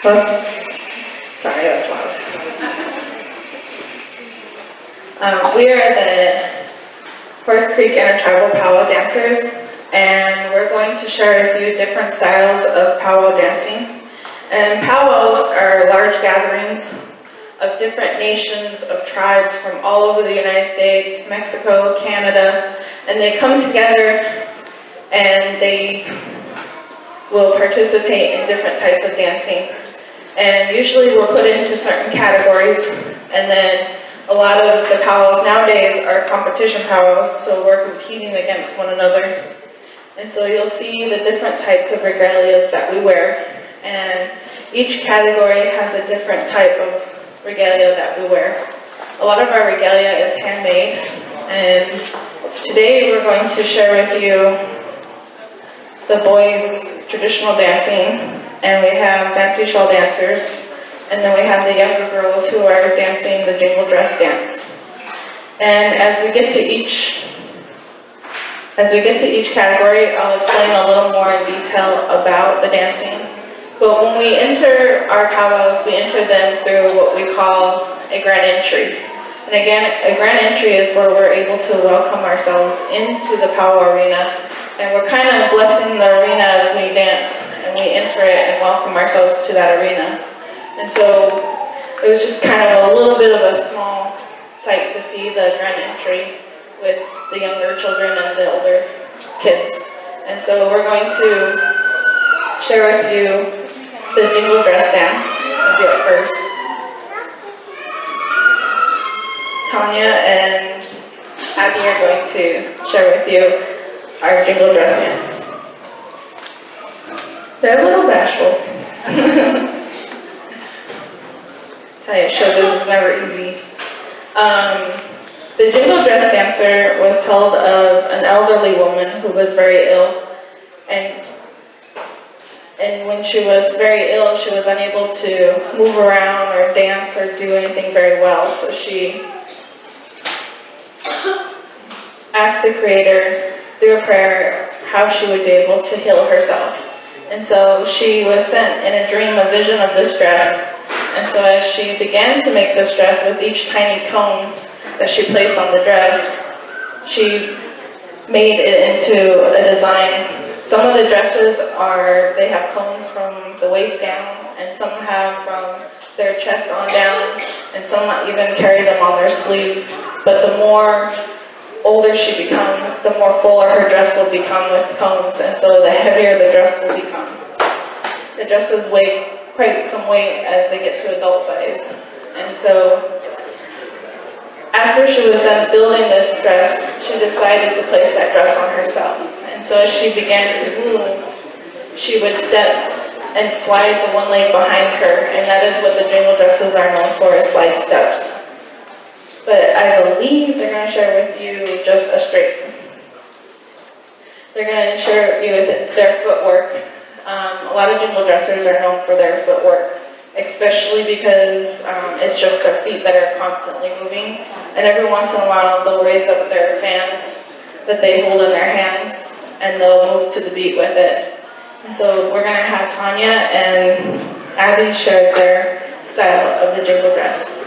Sorry, that's loud. We are the Horse Creek Intertribal Powwow dancers, and we're going to share with you different styles of powwow dancing. And powwows are large gatherings of different nations, of tribes from all over the United States, Mexico, Canada, and they come together and they will participate in different types of dancing. And usually we're put into certain categories, and then a lot of the powwows nowadays are competition powwows, so we're competing against one another. And so you'll see the different types of regalias that we wear, and each category has a different type of regalia that we wear. A lot of our regalia is handmade, and today we're going to share with you the boys' traditional dancing, and we have fancy shawl dancers, and then we have the younger girls who are dancing the jingle dress dance. And as we get to each category, I'll explain a little more in detail about the dancing. But when we enter our powwows, we enter them through what we call a grand entry. And again, a grand entry is where we're able to welcome ourselves into the powwow arena. And we're kind of blessing the arena as we dance, and we enter it and welcome ourselves to that arena. And so it was just kind of a little bit of a small sight to see the grand entry with the younger children and the older kids. And so we're going to share with you the jingle dress dance. I'll do it first. Tanya and Abby are going to share with you our jingle dress dance. They're a little bashful. Tell you, showbiz is never easy. The jingle dress dancer was told of an elderly woman who was very ill, and when she was very ill, she was unable to move around or dance or do anything very well, so she the Creator through a prayer how she would be able to heal herself. And so she was sent in a dream a vision of this dress. And so as she began to make this dress with each tiny cone that she placed on the dress, she made it into a design. Some of the dresses they have cones from the waist down, and some have from their chest on down, and some even carry them on their sleeves. But the more older she becomes, the more fuller her dress will become with cones, and so the heavier the dress will become. The dresses weigh quite some weight as they get to adult size. And so after she was done building this dress, she decided to place that dress on herself. And so as she began to move, she would step and slide the one leg behind her, and that is what the jingle dresses are known for, is slide steps. But I believe they're going to share with you just a straight. They're going to share with you their footwork. A lot of jingle dressers are known for their footwork, especially because it's just their feet that are constantly moving. And every once in a while, they'll raise up their fans that they hold in their hands, and they'll move to the beat with it. And so we're going to have Tanya and Abby share their style of the jingle dress.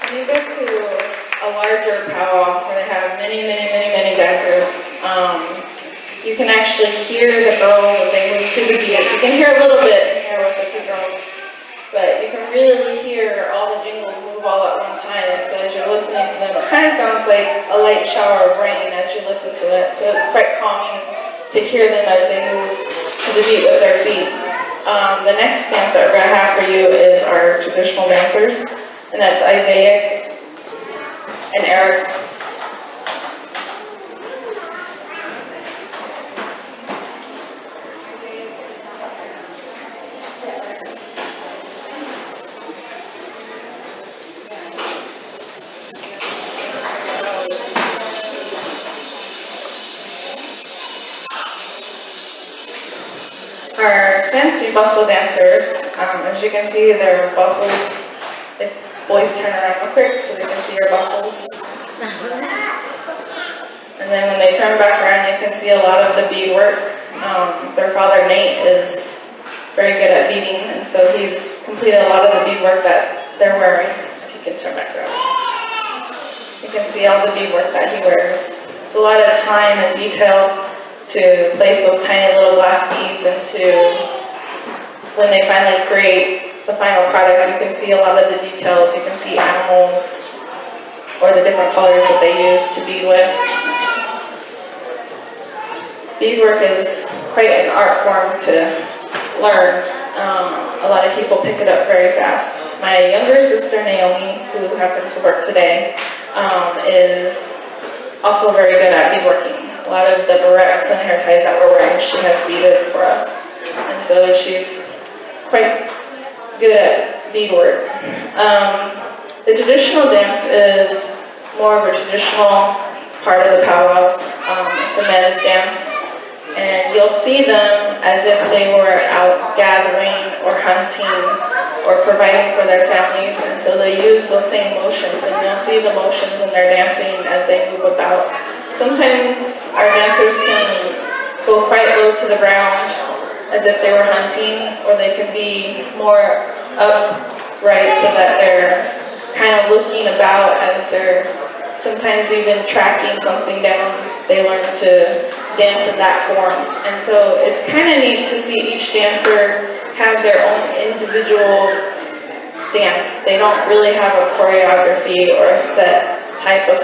When you go to a larger powwow where they have many dancers, you can actually hear the girls as they move to the beat. You can hear a little bit here with the two girls, but you can really hear all the jingles move all at one time. And so as you're listening to them, it kind of sounds like a light shower of rain as you listen to it. So it's quite calming to hear them as they move to the beat with their feet. The next dance that we're going to have for you is our traditional dancers, and that's Isaiah and Eric. Our fancy bustle dancers, as you can see, their bustles, if boys turn around real quick so they can see your bustles. And then when they turn back around, you can see a lot of the beadwork. Their father, Nate, is very good at beading, and so he's completed a lot of the beadwork that they're wearing. If you can turn back around. You can see all the beadwork that he wears. It's a lot of time and detail to place those tiny little glass beads into, when they finally create the final product, you can see a lot of the details. You can see animals or the different colors that they use to bead with. Beadwork is quite an art form to learn. A lot of people pick it up very fast. My younger sister, Naomi, who happened to work today, is also very good at beadworking. A lot of the barrettes and hair ties that we're wearing, she has beaded for us. And so she's quite beadwork. The traditional dance is more of a traditional part of the powwows. It's a men's dance, and you'll see them as if they were out gathering or hunting or providing for their families, and so they use those same motions, and you'll see the motions in their dancing as they move about. Sometimes our dancers can go quite low to the ground as if they were hunting, or they can be more upright so that they're kind of looking about as they're sometimes even tracking something down. They learn to dance in that form. And so it's kind of neat to see each dancer have their own individual dance. They don't really have a choreography or a set type of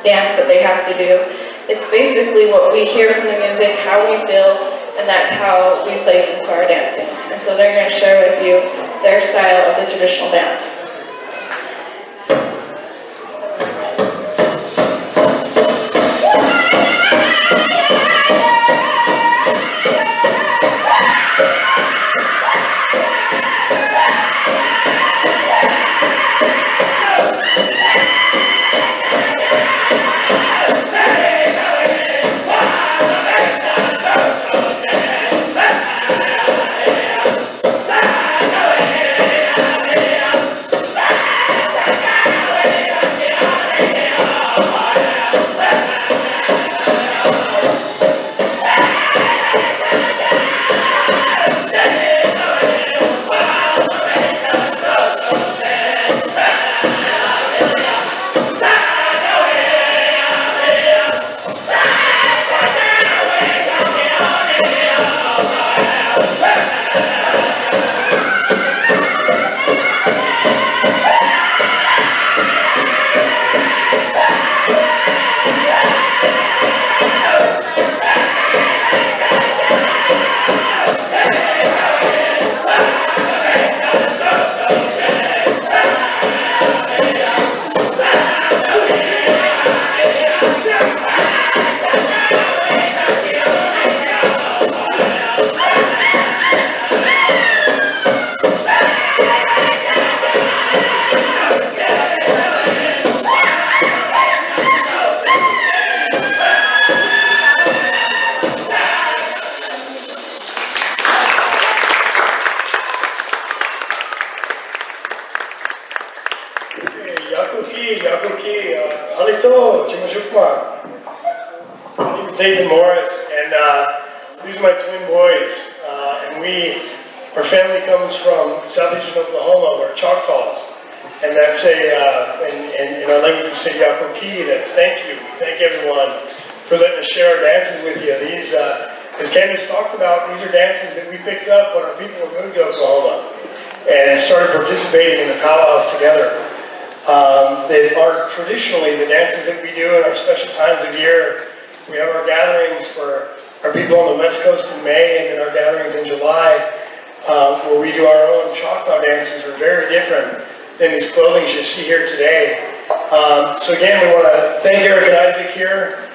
dance that they have to do. It's basically what we hear from the music, how we feel, and that's how we place into our dancing. And so they're going to share with you their style of the traditional dance. Nathan Morris, and these are my twin boys, and our family comes from southeastern Oklahoma. We're Choctaws, and that's in our language we say Yakoki, that's thank you. We thank everyone for letting us share our dances with you. These, as Candace talked about, these are dances that we picked up when our people moved to Oklahoma and started participating in the powwows together. They are traditionally the dances that we do in our special times of year. We have our gatherings for our people on the West Coast in May, and then our gatherings in July, where we do our own Choctaw dances, are very different than these clothings you see here today. So again, we want to thank Eric and Isaac here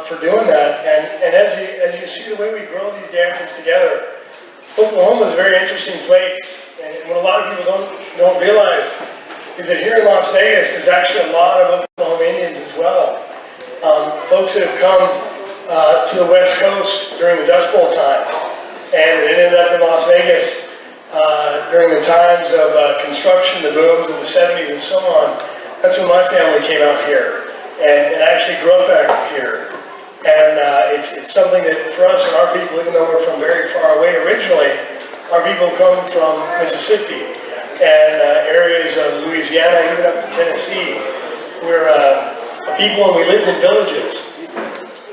for doing that. And as you see the way we grow these dances together, Oklahoma is a very interesting place. And what a lot of people don't realize is that here in Las Vegas, there's actually a lot of Oklahoma Indians as well. Folks that have come to the West Coast during the Dust Bowl time, and it ended up in Las Vegas during the times of construction, the booms in the 70s and so on. That's when my family came out here, and I actually grew up out here. And it's something that for us and our people, even though we're from very far away originally, our people come from Mississippi and areas of Louisiana, even up to Tennessee. We're a people, and we lived in villages.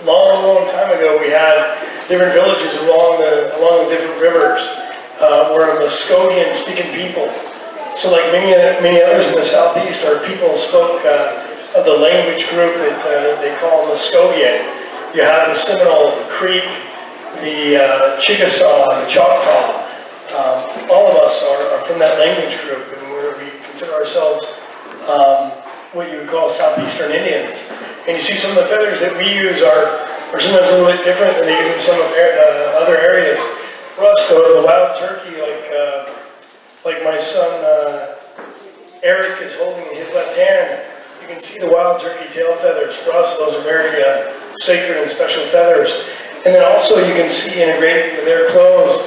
Long time ago, we had different villages along the different rivers. We're a Muskogean-speaking people. So, like many others in the Southeast, our people spoke of the language group that they call Muskogean. You have the Seminole, the Creek, the Chickasaw, the Choctaw. All of us are from that language group, and we consider ourselves what you would call Southeastern Indians. And you see some of the feathers that we use are sometimes a little bit different than they use in some of other areas. For us, though, the wild turkey, like like my son Eric is holding in his left hand, you can see the wild turkey tail feathers. For us, those are very sacred and special feathers. And then also you can see integrated into their clothes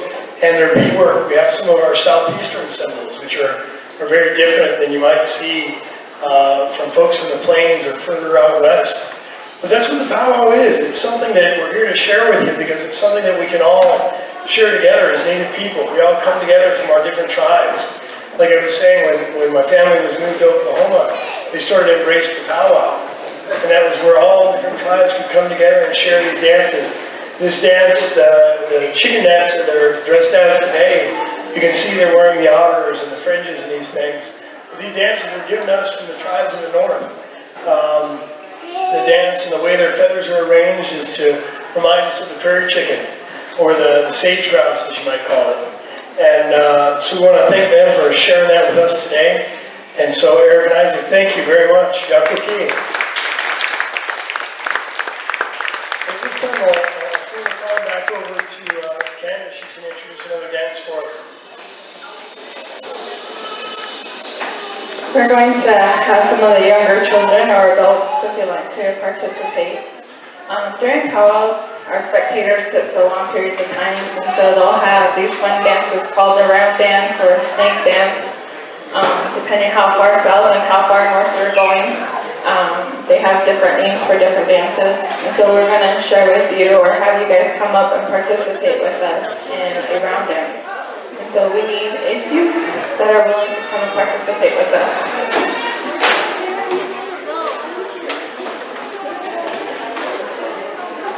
and their beadwork. We have some of our southeastern symbols, which are very different than you might see from folks from the plains or further out west. But that's what the powwow is. It's something that we're here to share with you because it's something that we can all share together as Native people. We all come together from our different tribes. Like I was saying, when my family was moved to Oklahoma, they started to embrace the powwow. And that was where all different tribes could come together and share these dances. This dance, the chicken dance that they're dressed as today, you can see they're wearing the otters and the fringes and these things. But these dances were given to us from the tribes in the north. The dance and the way their feathers are arranged is to remind us of the prairie chicken, or the sage grouse, as you might call it. And so we want to thank them for sharing that with us today. And so Eric and Isaac, thank you very much. Yakuki. At this time, I'll turn the call back over to Candace. She's going to introduce another dance for us. We're going to have some of the younger children or adults, if you like, to participate. During powwows, our spectators sit for long periods of times, and so they'll have these fun dances called a round dance or a snake dance, depending how far south and how far north we're going. They have different names for different dances, and so we're going to share with you or have you guys come up and participate with us in a round dance. And so we need a few that are willing to come and participate with us.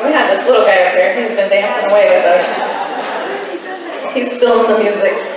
We have this little guy up here, he's been dancing away with us. He's feeling the music.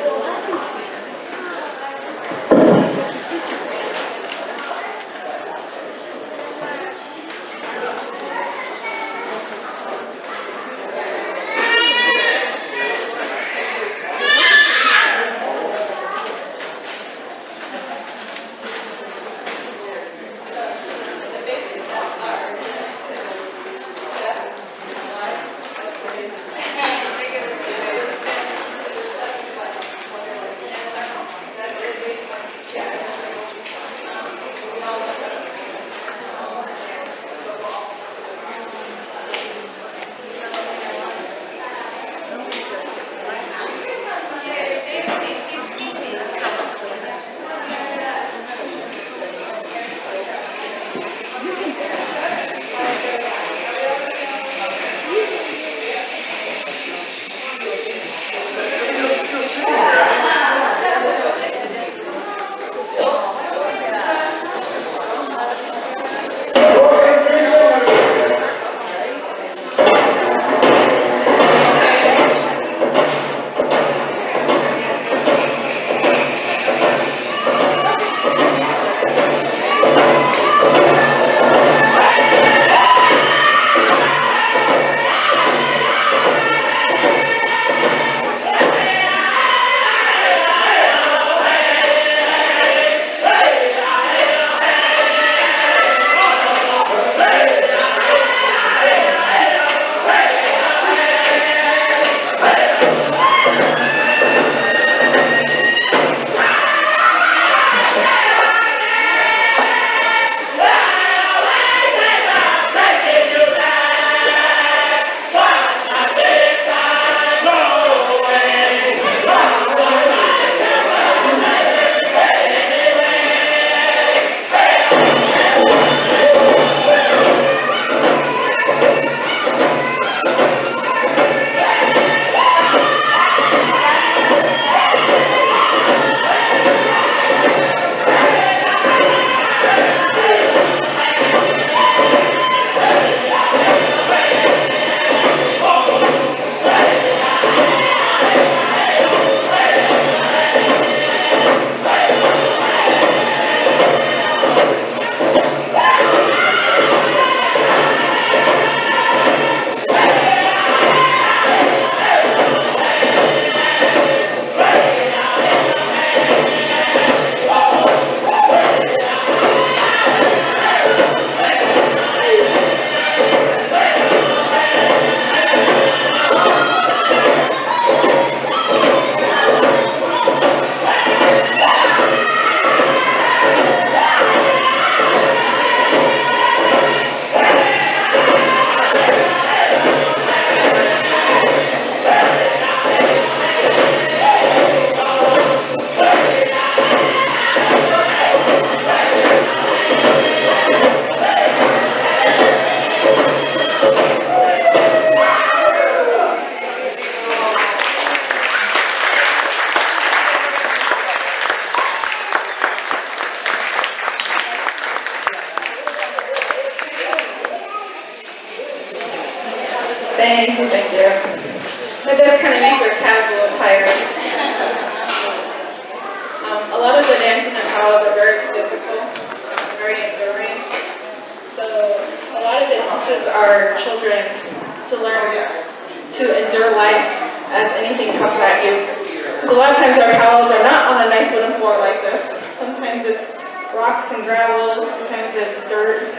a lot of times our powwows are not on a nice wooden floor like this. Sometimes it's rocks and gravel, sometimes it's dirt,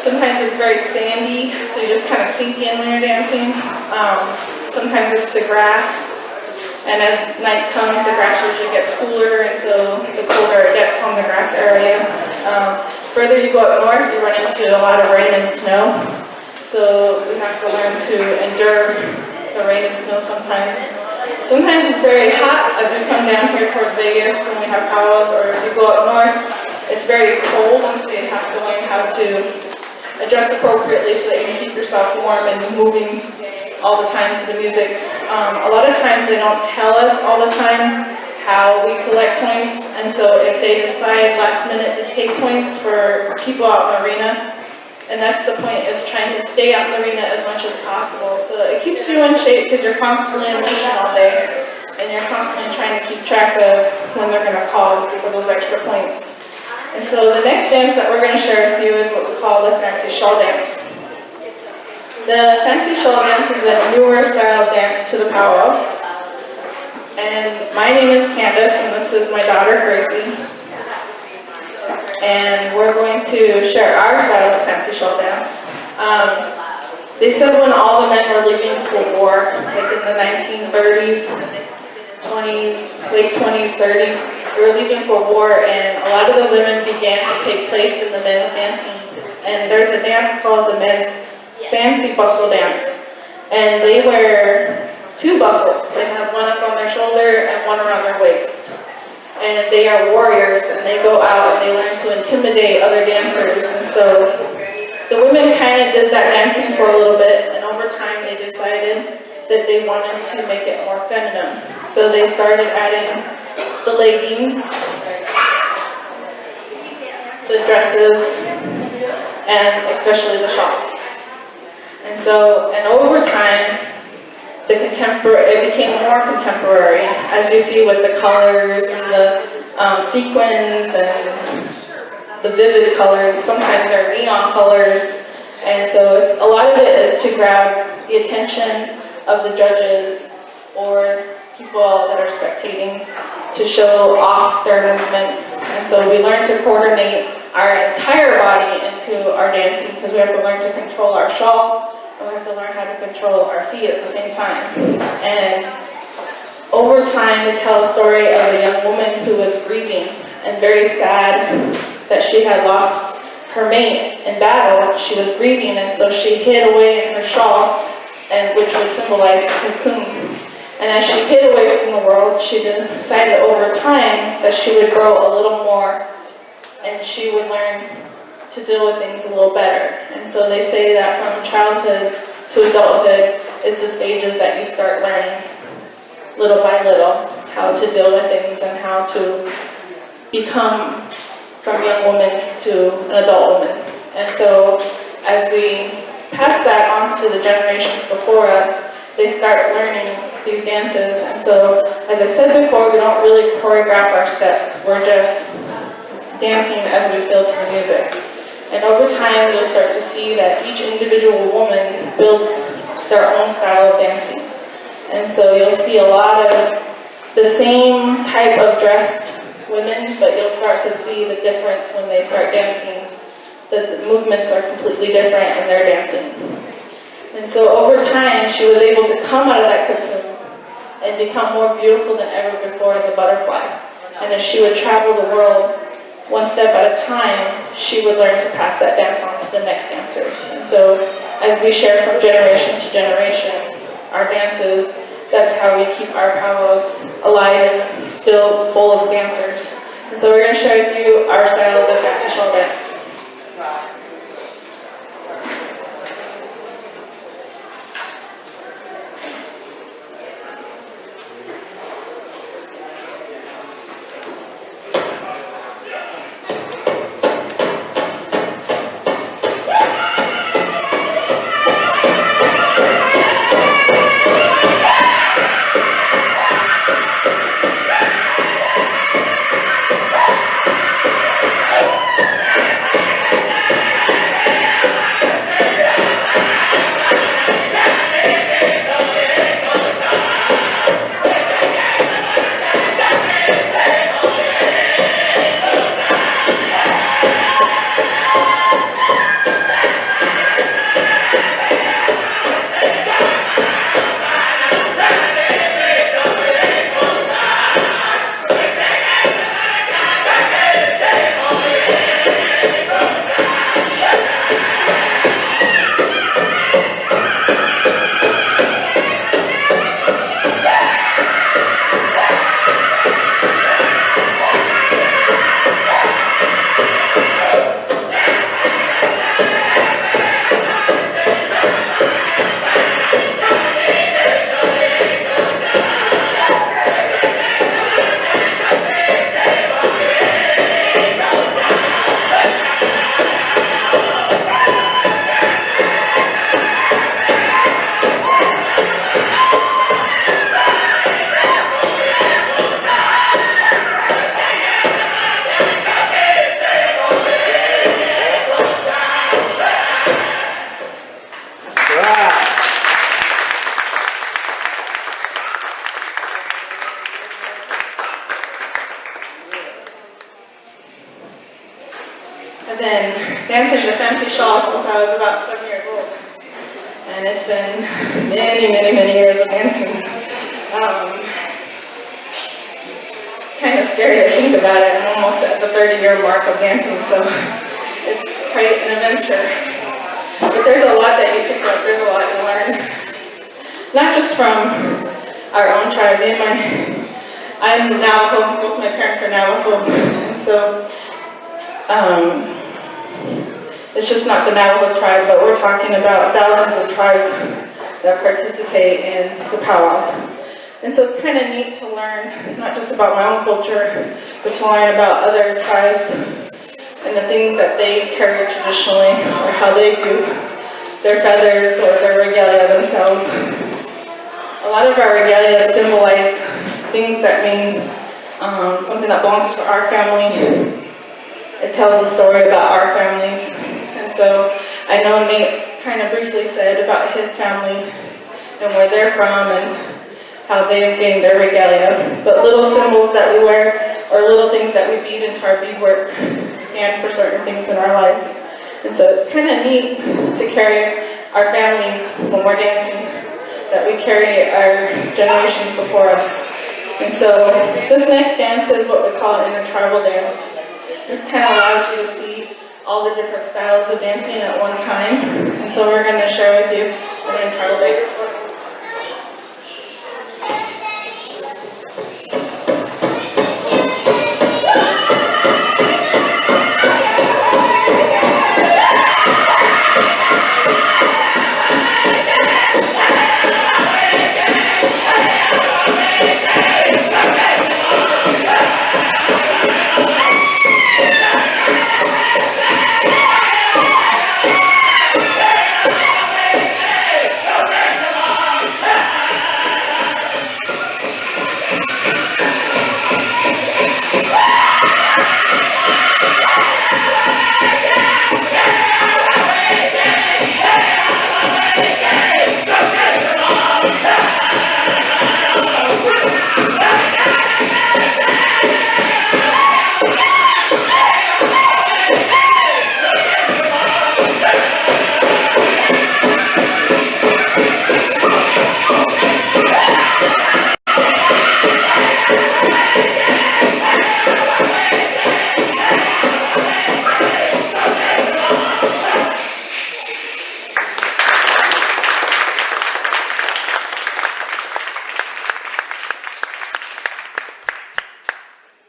sometimes it's very sandy, so you just kind of sink in when you're dancing. Sometimes it's the grass, and as night comes, the grass usually gets cooler, and so the colder it gets on the grass area. Further you go up north, you run into a lot of rain and snow, so we have to learn to endure the rain and snow sometimes. Sometimes it's very hot as we come down here towards Vegas when we have powwows, or if you go up north, it's very cold, and so you have to learn how to adjust appropriately so that you can keep yourself warm and moving all the time to the music. A lot of times they don't tell us all the time how we collect points, and so if they decide last minute to take points for people out in the arena, and that's the point, is trying to stay out in the arena as much as possible. So it keeps you in shape because you're constantly in motion all day, and you're constantly trying to keep track of when they're going to call for those extra points. And so the next dance that we're going to share with you is what we call the fancy shawl dance. The fancy shawl dance is a newer style of dance to the powwows. And my name is Candace, and this is my daughter Gracie. And we're going to share our style of fancy shawl dance. They said when all the men were leaving for war, like in the 1930s, 20s, late 20s, 30s, they were leaving for war, and a lot of the women began to take place in the men's dancing. And there's a dance called the men's fancy bustle dance. And they wear two bustles. They have one up on their shoulder and one around their waist. And they are warriors, and they go out and they learn to intimidate other dancers. And so the women kind of did that dancing for a little bit, and over time they decided that they wanted to make it more feminine. So they started adding the leggings, the dresses, and especially the shawls. And so, and over time, it became more contemporary, as you see with the colors and the sequins and the vivid colors. Sometimes they're neon colors, and so a lot of it is to grab the attention of the judges or people that are spectating, to show off their movements. And so we learn to coordinate our entire body into our dancing, because we have to learn to control our shawl, and we have to learn how to control our feet at the same time. And over time, they tell a story of a young woman who was grieving and very sad that she had lost her mate in battle. She was grieving, and so she hid away in her shawl, and which would symbolize the cocoon. And as she hid away from the world, she decided over time that she would grow a little more, and she would learn to deal with things a little better. And so they say that from childhood to adulthood is the stages that you start learning little by little how to deal with things and how to become from a young woman to an adult woman. And so as we pass that on to the generations before us, they start learning these dances. And so, as I said before, we don't really choreograph our steps. We're just dancing as we feel to the music. And over time, you'll start to see that each individual woman builds their own style of dancing. And so you'll see a lot of the same type of dressed women, but you'll start to see the difference when they start dancing. The movements are completely different in their dancing. And so over time, she was able to come out of that cocoon and become more beautiful than ever before as a butterfly. And as she would travel the world, one step at a time, she would learn to pass that dance on to the next dancers. And so as we share from generation to generation, our dances, that's how we keep our powwows alive and still full of dancers. And so we're going to share with you our style of the fancy shawl dance. I've been dancing the fancy shawl since I was about 7 years old. And it's been many, many, many years of dancing. Kind of scary to think about it. I'm almost at the 30-year mark of dancing, so it's quite an adventure. But there's a lot that you pick up, there's a lot you learn. Not just from our own tribe. I'm Navajo, both my parents are Navajo, and so it's just not the Navajo tribe, but we're talking about thousands of tribes that participate in the powwows. And so it's kind of neat to learn, not just about my own culture, but to learn about other tribes and the things that they carry traditionally, or how they view their feathers or their regalia themselves. A lot of our regalia symbolize things that mean something that belongs to our family. It tells a story about our families. And so I know Nate kind of briefly said about his family and where they're from and how they've gained their regalia. But little symbols that we wear or little things that we bead into our beadwork stand for certain things in our lives. And so it's kind of neat to carry our families when we're dancing, that we carry our generations before us. And so this next dance is what we call an intertribal dance. This kind of allows you to see all the different styles of dancing at one time. And so we're going to share with you an intertribal dance.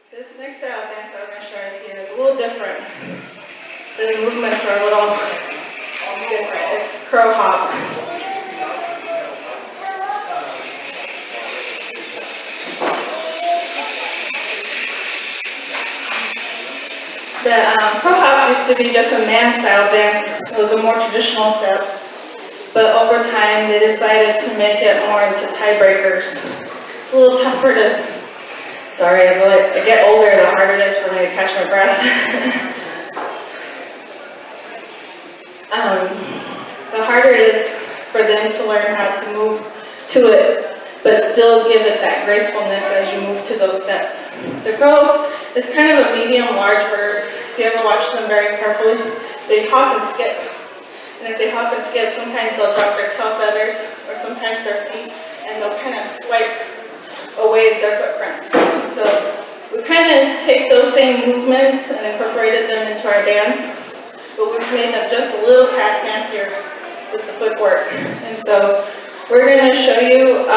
This next style of dance that we're going to share with you is a little different. The movements are a little different. It's crow hop. The crow hop used to be just a man-style dance. It was a more traditional step. But over time, they decided to make it more into tiebreakers. It's a little tougher to... Sorry, as I get older, the harder it is for me to catch my breath. The harder it is for them to learn how to move to it, but still give it that gracefulness as you move to those steps. The crow is kind of a medium-large bird. If you ever watch them very carefully, they hop and skip. And if they hop and skip, sometimes they'll drop their tail feathers, or sometimes their feet, and they'll kind of swipe away their footprints. So we kind of take those same movements and incorporated them into our dance, but we've made them just a little tad fancier with the footwork. And so we're going to show you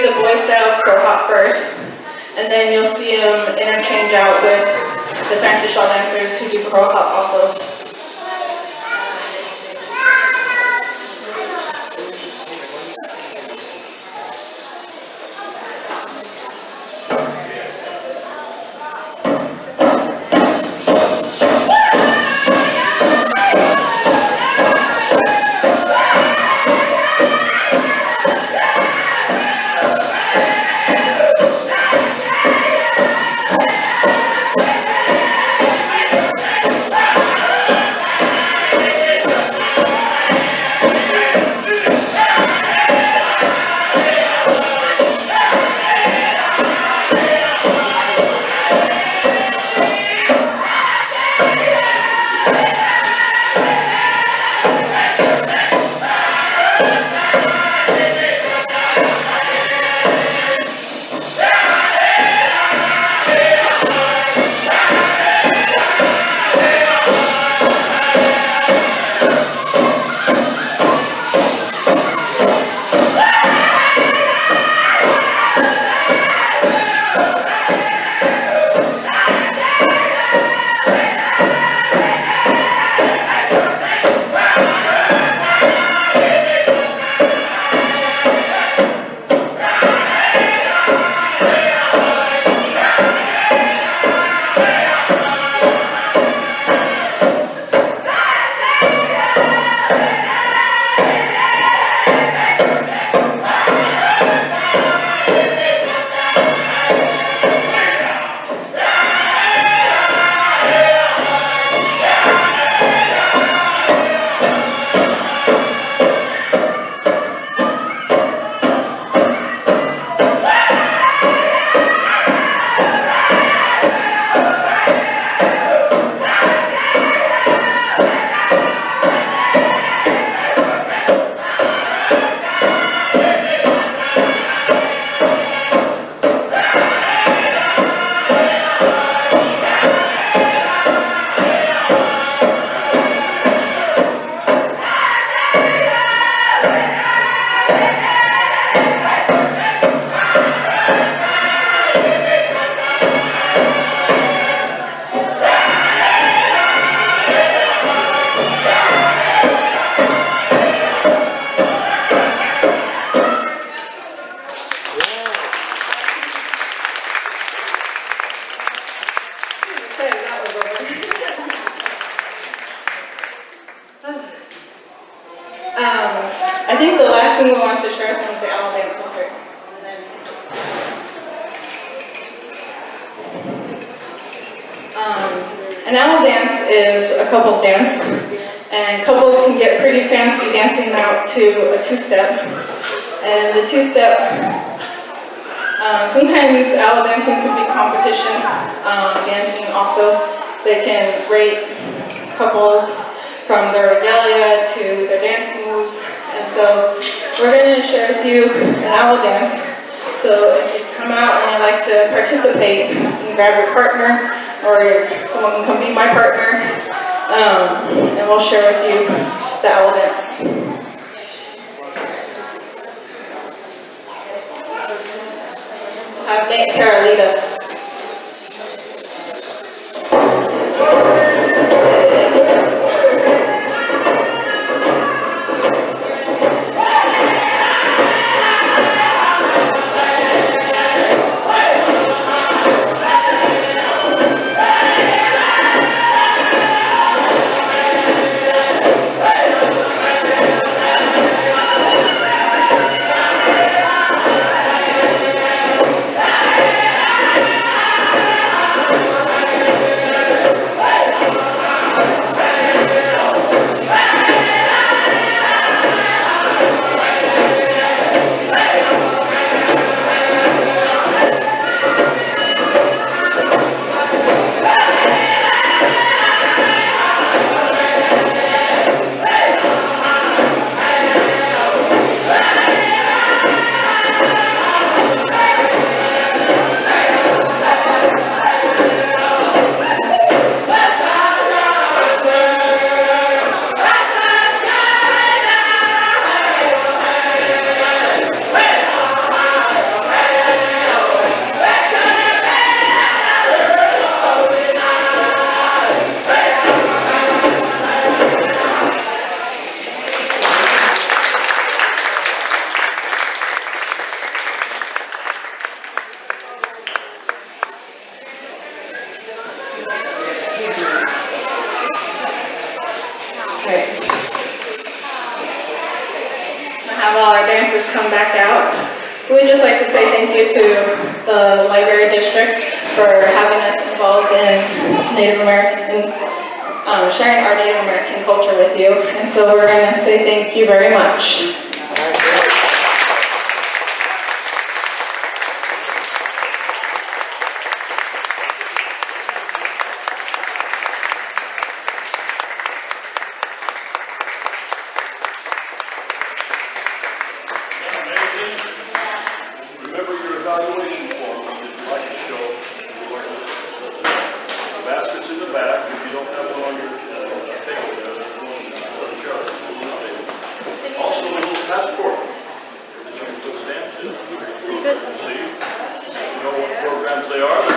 the boy style crow hop first, and then you'll see them interchange out with the fancy shawl dancers who do crow hop also. I think the last thing we wanted to share with them was the owl dance with her. And then, an owl dance is a couple's dance, and couples can get pretty fancy dancing out to a two-step. And the two-step, sometimes owl dancing can be competition dancing also. They can rate couples from their regalia to their dance moves. And so we're going to share with you an owl dance. So if you come out and you'd like to participate, you can grab your partner, or someone can come be my partner, and we'll share with you the owl dance. Have Nate and Tara lead us. Have all our dancers come back out. We would just like to say thank you to the library district for having us involved in Native American, sharing our Native American culture with you. And so we're going to say thank you very much. Remember your evaluation form when you like to show the baskets in the back. If you don't have one on your table, there's one on the chart. Also, a little passport that you can put stamps in. See, you know what programs they are.